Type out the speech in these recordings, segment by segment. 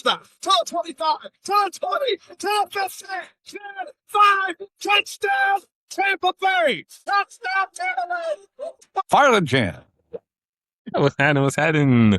touchdown, top 25, top 20, top 15, 10, 5, touchdown, Tampa Bay, touchdown, Tampa Bay. Fire the jam. What's happening? What's happening?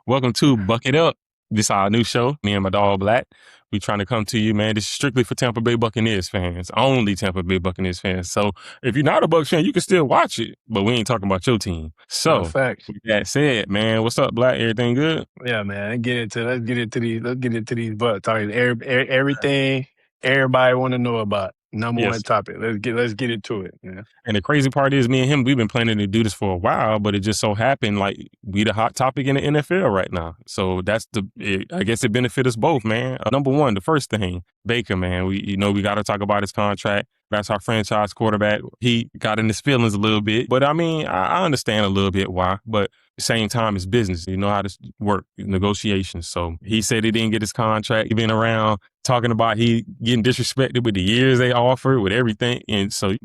Welcome to Buck It Up. This is our new show, me and my dog Black. We trying to come to you, man. This is strictly for Tampa Bay Buccaneers fans. Only Tampa Bay Buccaneers fans. So if you're not a Bucs fan, you can still watch it, but we ain't talking about your team. So facts. with that said, man, what's up, Black? Everything good? Yeah, man. Let's get into these Bucks. Everything everybody want to know about. Number Yes. one topic. Let's get into it. Yeah. And the crazy part is, me and him, we've been planning to do this for a while, but it just so happened like we the hot topic in the NFL right now. So that's I guess it benefits us both, man. Number one, the first thing, Baker, man. We got to talk about his contract. That's our franchise quarterback. He got in his feelings a little bit, but I mean, I understand a little bit why. But at the same time, it's business. You know how this work, negotiations. So he said he didn't get his contract. He been around talking about he getting disrespected with the years they offered, with everything. And so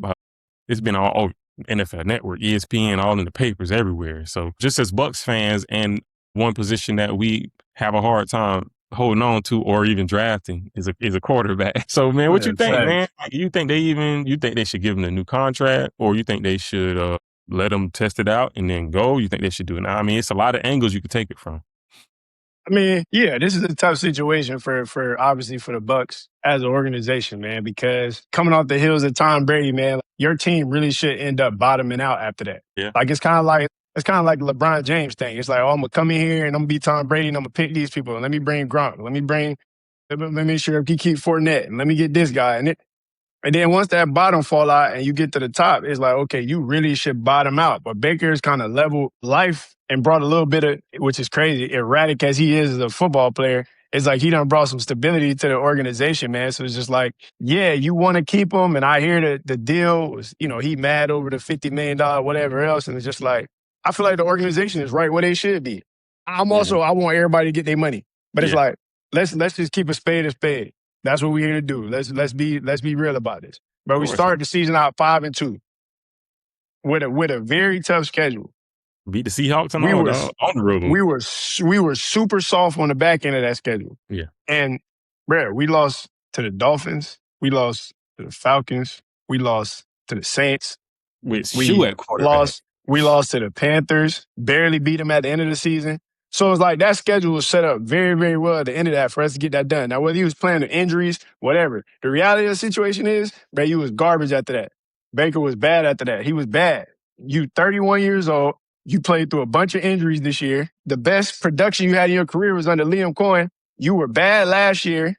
it's been all over NFL Network, ESPN, all in the papers everywhere. So just as Bucs fans, and one position that we have a hard time holding on to or even drafting is a quarterback. So man, what you think, man? You think they should give him a new contract, or you think they should let him test it out and then go? You think they should do it now? I mean, it's a lot of angles you could take it from. I mean, yeah, this is a tough situation for obviously for the Bucks as an organization, man, because coming off the heels of Tom Brady, man, your team really should end up bottoming out after that. Yeah. Like it's kind of like the LeBron James thing. It's like, oh, I'm gonna come in here and I'm gonna be Tom Brady and I'm gonna pick these people. Let me bring Gronk. Let me make sure he keep Fournette, and let me get this guy. And then once that bottom fall out and you get to the top, it's like, okay, you really should bottom out. But Baker's kind of leveled life and brought a little bit of, which is crazy, erratic as he is as a football player. It's like he done brought some stability to the organization, man. So it's just like, yeah, you want to keep him. And I hear the deal was, he mad over the $50 million, whatever else. And it's just like, I feel like the organization is right where they should be. I want everybody to get their money. But it's like, let's just keep a spade a spade. That's what we're here to do. Let's be real about this. But we started the season out 5-2 with a very tough schedule. Beat the Seahawks on the road. We were super soft on the back end of that schedule. Yeah. And we lost to the Dolphins. We lost to the Falcons. We lost to the Saints. We lost to the Panthers. Barely beat them at the end of the season. So it's like that schedule was set up very, very well at the end of that for us to get that done. Now, whether he was playing with injuries, whatever, the reality of the situation is, you was garbage after that. Baker was bad after that. He was bad. You 31 years old. You played through a bunch of injuries this year. The best production you had in your career was under Liam Cohen. You were bad last year.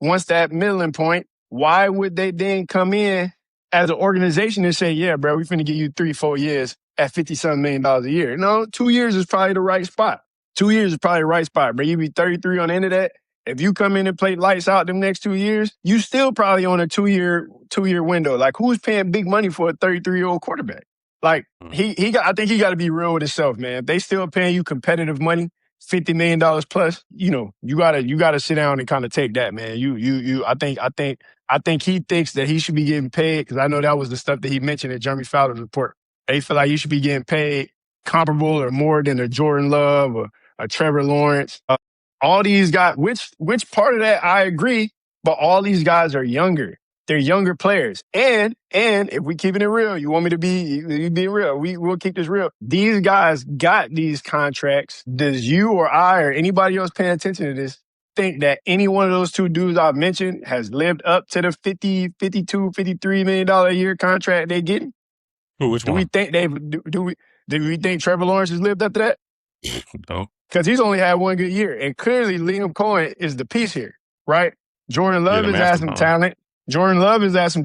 Once that middling point, why would they then come in as an organization and say, yeah, bro, we're finna give you 3-4 years at $50-something million a year? No, 2 years is probably the right spot. 2 years is probably the right spot, bro. You be 33 on the end of that. If you come in and play lights out them next 2 years, you still probably on a two-year window. Like, who's paying big money for a 33-year-old quarterback? Like, I think he got to be real with himself, man. If they still paying you competitive money, $50 million plus, you gotta sit down and kind of take that, man. I think he thinks that he should be getting paid, because I know that was the stuff that he mentioned at Jeremy Fowler's report. They feel like you should be getting paid comparable or more than a Jordan Love or a Trevor Lawrence. All these guys, which part of that I agree, but all these guys are younger. They're younger players. And if we keeping it real, you want me to be real, we'll keep this real. These guys got these contracts. Does you or I or anybody else paying attention to this think that any one of those two dudes I've mentioned has lived up to the $50, $52, $53 million a year contract they're getting? Which one? Do we think Trevor Lawrence has lived up to that? No. Because he's only had one good year. And clearly Liam Cohen is the piece here, right? Jordan Love has had some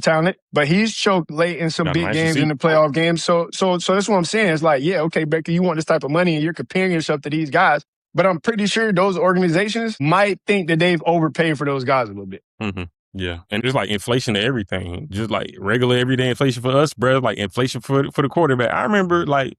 talent. But he's choked late in some big games in the playoff games. So that's what I'm saying. It's like, yeah, okay, Baker, you want this type of money and you're comparing yourself to these guys. But I'm pretty sure those organizations might think that they've overpaid for those guys a little bit. Mm-hmm. Yeah. And there's like inflation to everything. Just like regular everyday inflation for us, bro. Like inflation for the quarterback. I remember like,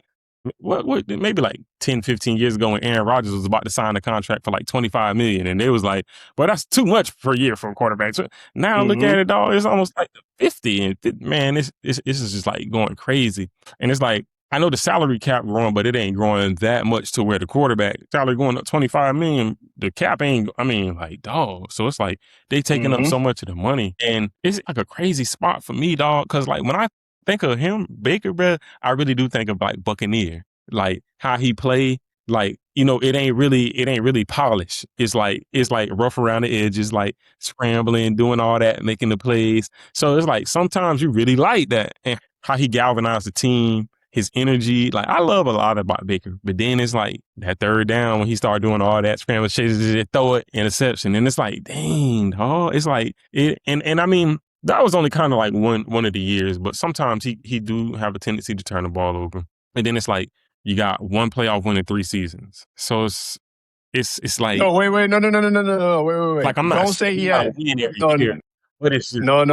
what maybe like 10, 15 years ago when Aaron Rodgers was about to sign a contract for like $25 million, and they was like, well, that's too much per year for a quarterback. So now look at it, dog, it's almost like 50, and man, this is just like going crazy. And it's like, I know the salary cap growing, but it ain't growing that much to where the quarterback salary going up $25 million. The cap ain't, I mean, like, dog. So it's like they taking up Mm-hmm. so much of the money. And it's like a crazy spot for me, dog. Cause like when I think of him, Baker, bruh, I really do think of like Buccaneer. Like how he play, like, you know, it ain't really polished. It's like rough around the edges, like scrambling, doing all that, making the plays. So it's like sometimes you really like that and how he galvanized the team, his energy. Like I love a lot about Baker, but then it's like that third down when he started doing all that scramble chases, throw it, interception, and it's like, dang, dog. It's like it, and I mean that was only kind of like one of the years, but sometimes he do have a tendency to turn the ball over, and then it's like you got one playoff win in 3 seasons, so it's like No, wait, no, wait. like I'm not Don't say he has. win every No, year. What is it? no.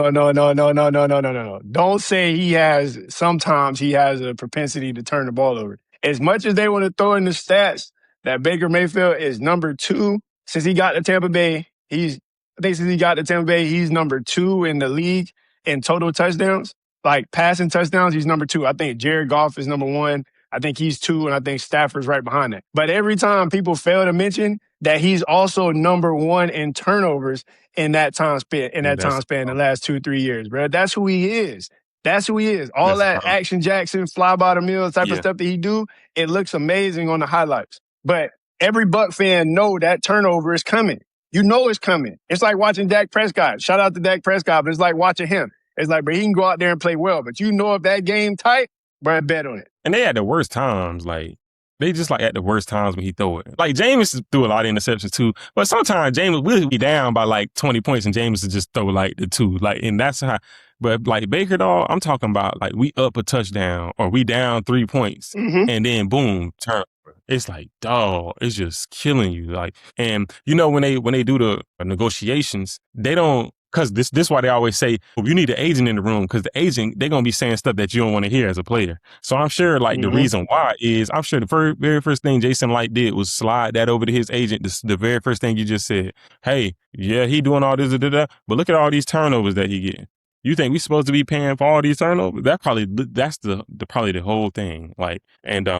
Don't say he has. Sometimes he has a propensity to turn the ball over. As much as they want to throw in the stats that Baker Mayfield is number 2 since he got to Tampa Bay. Since he got to Tampa Bay, he's number 2 in the league in total touchdowns. Like passing touchdowns, he's number 2. I think Jared Goff is number 1. I think he's 2, and I think Stafford's right behind that. But every time people fail to mention that he's also number 1 in turnovers in that time span, the last 2-3 years, bro. That's who he is. That's who he is. All that Action Jackson, fly by the mill type of stuff that he do, it looks amazing on the highlights. But every Buck fan know that turnover is coming. You know it's coming. It's like watching Dak Prescott. Shout out to Dak Prescott, but it's like watching him. It's like, but he can go out there and play well. But you know if that game tight, bro, bet on it. And they had the worst times, like they just like at the worst times when he throw it. Like Jameis threw a lot of interceptions too, but sometimes Jameis will be down by like 20 points and Jameis will just throw like the 2. Like, and that's how. But like Baker, dog, I'm talking about like we up a touchdown or we down 3 points and then boom, turn. It's like, dog, it's just killing you. Like, and you know when they do the negotiations, they don't. Because this why they always say, well, you need an agent in the room because the agent, they're going to be saying stuff that you don't want to hear as a player. So I'm sure the reason why is, I'm sure the very first thing Jason Light did was slide that over to his agent. The very first thing you just said, hey, yeah, he doing all this, but look at all these turnovers that he getting. You think we supposed to be paying for all these turnovers? That's probably the whole thing. Like, and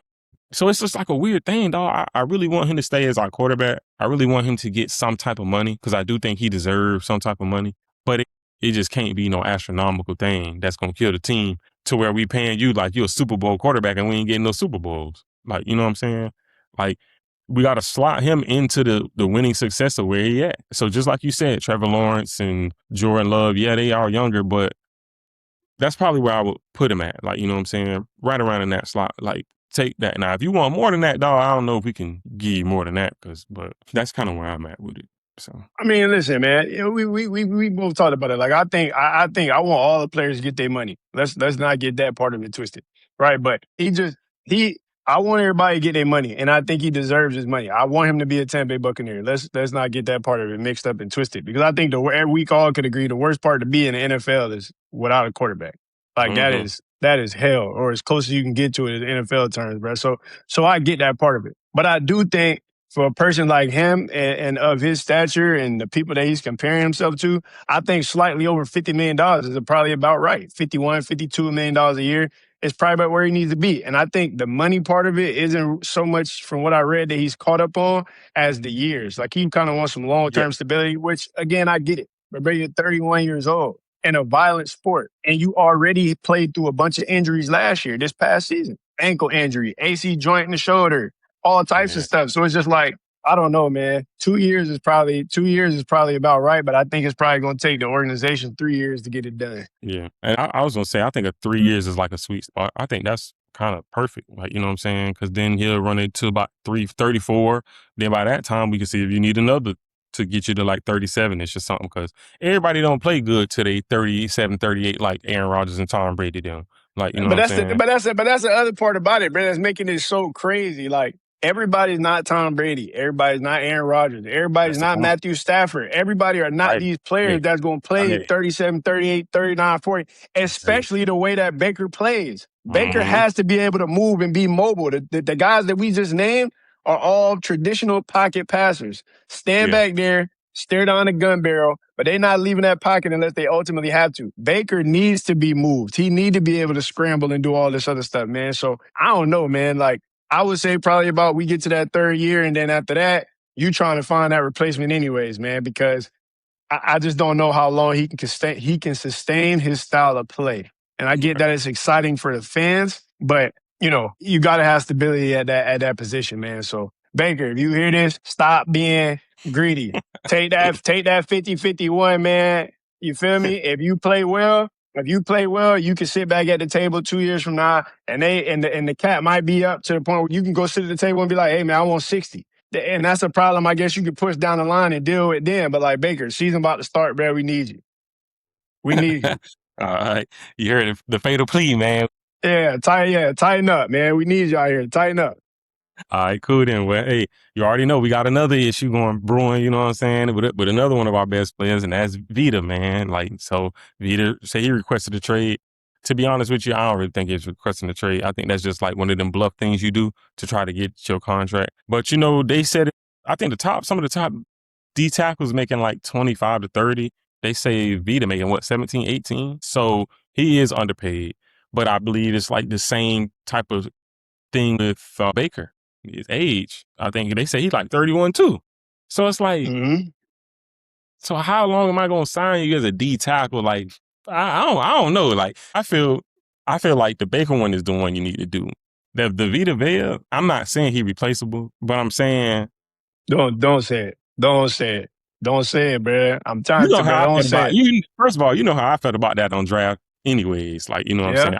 so it's just like a weird thing, dog. I really want him to stay as our quarterback. I really want him to get some type of money because I do think he deserves some type of money. But it just can't be no astronomical thing that's going to kill the team to where we paying you like you're a Super Bowl quarterback and we ain't getting no Super Bowls. Like, you know what I'm saying? Like, we got to slot him into the winning success of where he at. So just like you said, Trevor Lawrence and Jordan Love, yeah, they are younger, but that's probably where I would put him at. Like, you know what I'm saying? Right around in that slot. Like, take that. Now, if you want more than that, dog, I don't know if we can give you more than that, but that's kind of where I'm at with it. So I mean, listen, man. You know, we both talked about it. Like I think I want all the players to get their money. Let's not get that part of it twisted, right? But I want everybody to get their money, and I think he deserves his money. I want him to be a Tampa Bay Buccaneer. Let's not get that part of it mixed up and twisted because I think we all could agree the worst part to be in the NFL is without a quarterback. Like that is hell, or as close as you can get to it in NFL terms, bro. So I get that part of it, but I do think for a person like him and of his stature and the people that he's comparing himself to, I think slightly over $50 million is probably about right. $51, $52 million a year is probably about where he needs to be. And I think the money part of it isn't so much from what I read that he's caught up on as the years. Like he kind of wants some long-term stability, which again, I get it. But you're 31 years old in a violent sport and you already played through a bunch of injuries this past season. Ankle injury, AC joint in the shoulder, all types of stuff. So it's just like, I don't know, man. 2 years is probably about right, but I think it's probably going to take the organization 3 years to get it done. Yeah. And I was going to say, I think 3 years is like a sweet spot. I think that's kind of perfect. Like, you know what I'm saying? Because then he'll run it to about 34. Then by that time, we can see if you need another to get you to like 37-ish or something. Because everybody don't play good till they 37, 38 like Aaron Rodgers and Tom Brady do. Like, you know what I'm saying? But that's the other part about it, man. That's making it so crazy. Like, everybody's not Tom Brady. Everybody's not Aaron Rodgers. Everybody's not Matthew Stafford. Everybody are not these players that's going to play 37, 38, 39, 40, especially the way that Baker plays. Baker has to be able to move and be mobile. The guys that we just named are all traditional pocket passers. Stand back there, stare down the gun barrel, but they're not leaving that pocket unless they ultimately have to. Baker needs to be moved. He need to be able to scramble and do all this other stuff, man. So I don't know, man. Like, I would say probably about we get to that third year, and then after that, you trying to find that replacement anyways, man, because I just don't know how long he can sustain his style of play. And I get that it's exciting for the fans, but you got to have stability at that position, man. So Baker, if you hear this, stop being greedy. Take that 50-51, man. You feel me? If you play well, you can sit back at the table 2 years from now, and the cap might be up to the point where you can go sit at the table and be like, hey man, I want 60. And that's a problem I guess you could push down the line and deal with then. But like, Baker, season about to start, bro. We need you. We need you. All right. You heard the fatal plea, man. Yeah, tighten up, man. We need you out here. Tighten up. All right, cool then. Well, hey, you already know we got another issue brewing, you know what I'm saying, with another one of our best players, and that's Vita, man. Like, so Vita, say he requested a trade. To be honest with you, I don't really think he's requesting a trade. I think that's just like one of them bluff things you do to try to get your contract. But, they said, I think some of the top D tackles making like 25 to 30. They say Vita making what, 17, 18? So he is underpaid. But I believe it's like the same type of thing with Baker. His age, I think they say he's like 31 too. So it's like, So how long am I gonna sign you as a D tackle? Like, I don't know. Like, I feel like the Baker one is the one you need to do. The Vita Vea, I'm not saying he replaceable, but I'm saying don't say it. Don't say it. Don't say it, bro. I'm trying to how I don't felt say about it. you. First of all, you know how I felt about that on draft. Anyways, like, you know what I'm saying.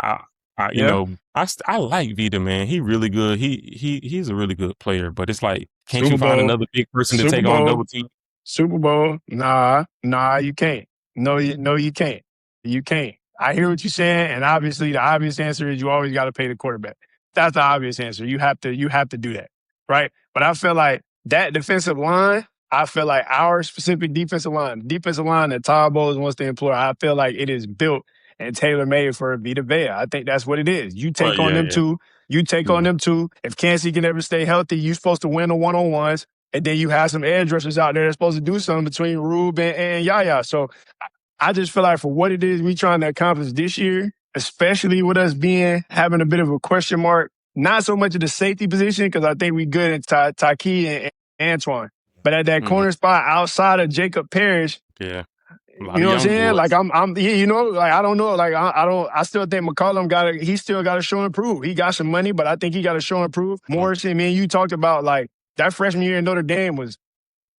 I like Vita, man. He really good. He's a really good player. But it's like, can't you find another big person to take on double team? Super Bowl? Nah, you can't. No, you can't. You can't. I hear what you're saying, and obviously the obvious answer is you always got to pay the quarterback. That's the obvious answer. You have to do that, right? But I feel like that defensive line, I feel like our specific defensive line that Todd Bowles wants to employ, I feel like it is built and tailor-made for Vita Vea. I think that's what it is. You take on them two. You take on them two. If Kancey can ever stay healthy, you're supposed to win the one-on-ones. And then you have some edge rushers out there that's supposed to do something between Rube and Yaya. So I just feel like for what it is we trying to accomplish this year, especially with us having a bit of a question mark, not so much of the safety position, because I think we good in Taki and Antoine. But at that corner spot outside of Jacob Parrish, yeah. You know what I'm saying? Like like I don't know. Like I still think McCollum he still got to show and prove. He got some money, but I think he got to show and prove. Morrison, man, you talked about like that freshman year in Notre Dame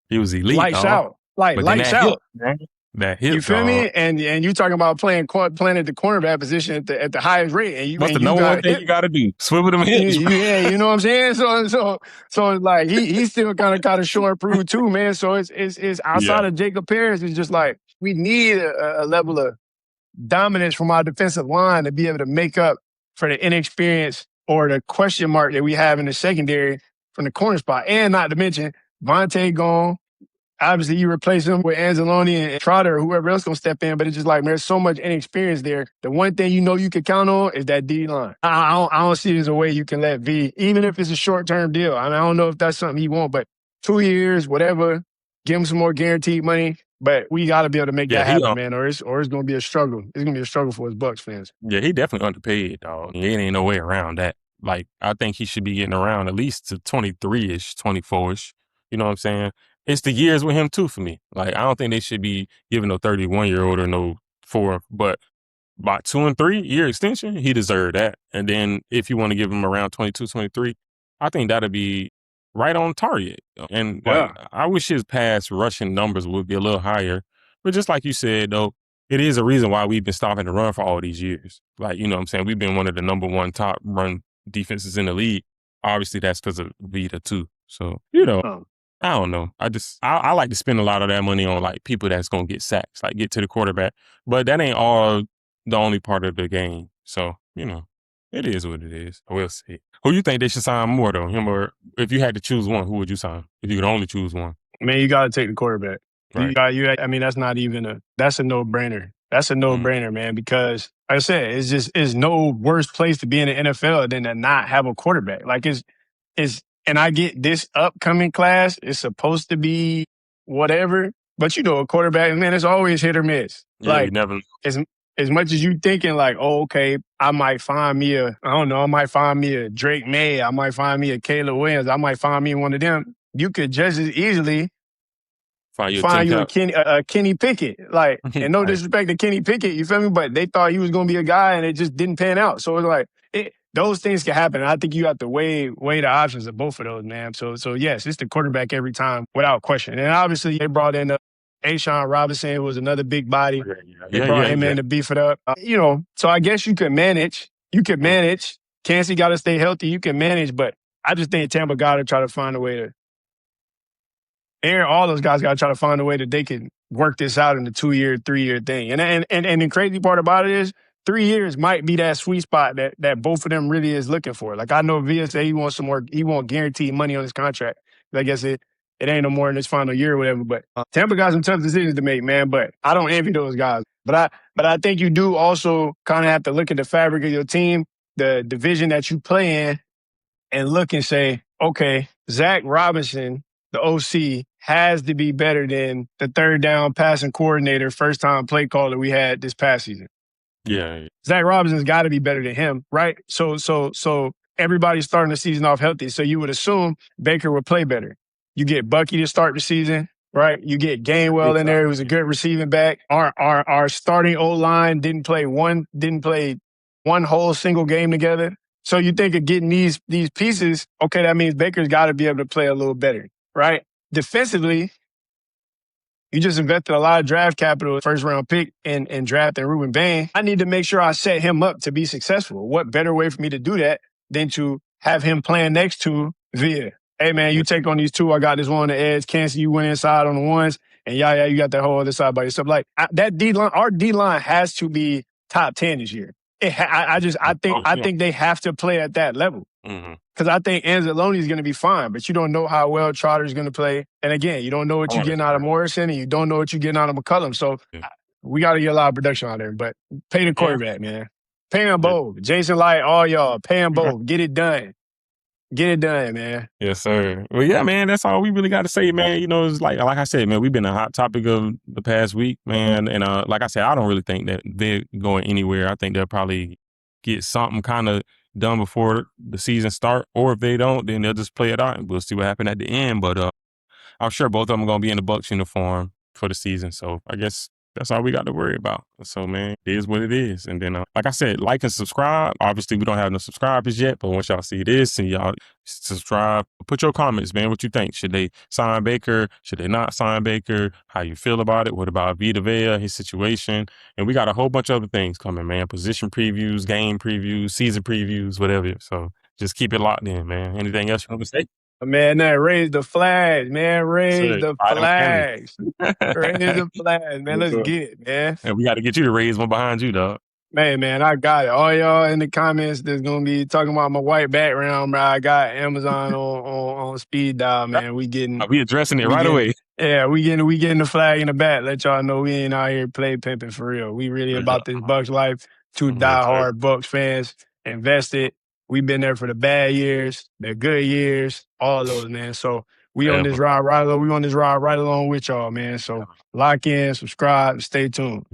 he was elite. Lights out. Like but lights out. That hip, you feel me? And you talking about playing at the cornerback position at the highest rate. And What's the number one thing you got to do? Swivel them hips. Yeah, you know what I'm saying? So like he's still kind of show and prove too, man. So it's outside of Jacob Parrish. It's just like we need a level of dominance from our defensive line to be able to make up for the inexperience or the question mark that we have in the secondary from the corner spot. And not to mention Vontae gone. Obviously, you replace him with Anzalone and Trotter or whoever else going to step in, but it's just like, man, there's so much inexperience there. The one thing you can count on is that D-line. I don't see there's a way you can let V, even if it's a short-term deal. I mean, I don't know if that's something he wants, but 2 years, whatever, give him some more guaranteed money. But we got to be able to make that happen, man, or it's going to be a struggle. It's going to be a struggle for his Bucs fans. Yeah, he definitely underpaid, dog. There ain't no way around that. Like, I think he should be getting around at least to 23-ish, 24-ish. You know what I'm saying? It's the years with him, too, for me. Like, I don't think they should be giving no 31-year-old or no 4. But by 2 and 3 year extension, he deserved that. And then if you want to give him around 22, 23, I think that'll be right on target. And I wish his pass rushing numbers would be a little higher. But just like you said, though, it is a reason why we've been stopping the run for all these years. Like, you know what I'm saying? We've been one of the number one top run defenses in the league. Obviously, that's because of Vita, too. So, I don't know. I like to spend a lot of that money on like people that's going to get sacks, like get to the quarterback. But that ain't all the only part of the game. So, it is what it is. We'll see. Who you think they should sign more, though? Him or if you had to choose one, who would you sign? If you could only choose one. Man, you got to take the quarterback. Right. I mean, that's not even that's a no-brainer. That's a no-brainer, man, because like I said, it's no worse place to be in the NFL than to not have a quarterback. Like and I get this upcoming class is supposed to be whatever, But a quarterback, man, it's always hit or miss. Yeah, you Like never. as much as you thinking like, oh, okay, I might find me a Drake May, I might find me a Caleb Williams, I might find me one of them. You could just as easily Find you a 10 find you count. a Kenny Pickett. Like, and no Right. disrespect to Kenny Pickett, you feel me? But they thought he was gonna be a guy and it just didn't pan out. So it's like those things can happen. And I think you have to weigh the options of both of those, man. So yes, it's the quarterback every time without question. And obviously they brought in Ashawn Robinson, who was another big body. They brought him in to beef it up. So I guess you could manage. Kansas got to stay healthy. You can manage, but I just think Tampa got to try to find a way to. All those guys got to try to find a way that they can work this out in the 2-year, 3-year thing. And the crazy part about it is 3 years might be that sweet spot that both of them really is looking for. Like I know Vea said he wants some more. He wants guaranteed money on his contract. I guess it ain't no more in this final year or whatever. But Tampa got some tough decisions to make, man. But I don't envy those guys. But I think you do also kind of have to look at the fabric of your team, the division that you play in, and look and say, okay, Zach Robinson, the OC, has to be better than the third down passing coordinator, first time play caller we had this past season. Yeah. Zach Robinson's got to be better than him, right? So everybody's starting the season off healthy. So you would assume Baker would play better. You get Bucky to start the season, right? You get Gainwell in there, who's a good receiving back. Our starting O-line didn't play one whole single game together. So you think of getting these pieces, okay, that means Baker's got to be able to play a little better, right? Defensively, you just invested a lot of draft capital, first-round pick, in drafting Ruben Bain. I need to make sure I set him up to be successful. What better way for me to do that than to have him playing next to Vea? Hey, man, you take on these two. I got this one on the edge. Kansas, you went inside on the ones. And you got that whole other side by yourself. Like, that D-line, our D-line has to be top 10 this year. I think they have to play at that level. Because I think Anzalone is going to be fine, but you don't know how well Trotter's going to play. And again, you don't know what you're getting out of Morrison, and you don't know what you're getting out of McCullum. So we got to get a lot of production out there. But pay the quarterback, man. Pay them both. Jason Light, all y'all, pay them both. Get it done. Get it done, man. Yes, sir. Well, yeah, man, that's all we really got to say, man. It's like I said, man, we've been a hot topic of the past week, man. And like I said, I don't really think that they're going anywhere. I think they'll probably get something kind of done before the season start, or if they don't, then they'll just play it out and we'll see what happened at the end. But I'm sure both of them are going to be in the Bucs uniform for the season. So I guess that's all we got to worry about. So, man, it is what it is. And then, like I said, like and subscribe. Obviously, we don't have no subscribers yet, but once y'all see this and y'all subscribe, put your comments, man. What you think? Should they sign Baker? Should they not sign Baker? How you feel about it? What about Vita Vea, his situation? And we got a whole bunch of other things coming, man. Position previews, game previews, season previews, whatever. So just keep it locked in, man. Anything else you want to say? Man, raise the flags, man. Raise the flags. Raise the flags, man. Let's get it, man. And we got to get you to raise one behind you, dog. Man, I got it. All y'all in the comments that's gonna be talking about my white background, bro. I got Amazon on speed dial, man. We addressing it right away. Yeah, we getting the flag in the back. Let y'all know we ain't out here play pimping for real. We really about this Bucs life. Two diehard Bucs fans, invested. We've been there for the bad years, the good years, all those, man. So we on this ride right along. We on this ride right along with y'all, man. So lock in, subscribe, stay tuned.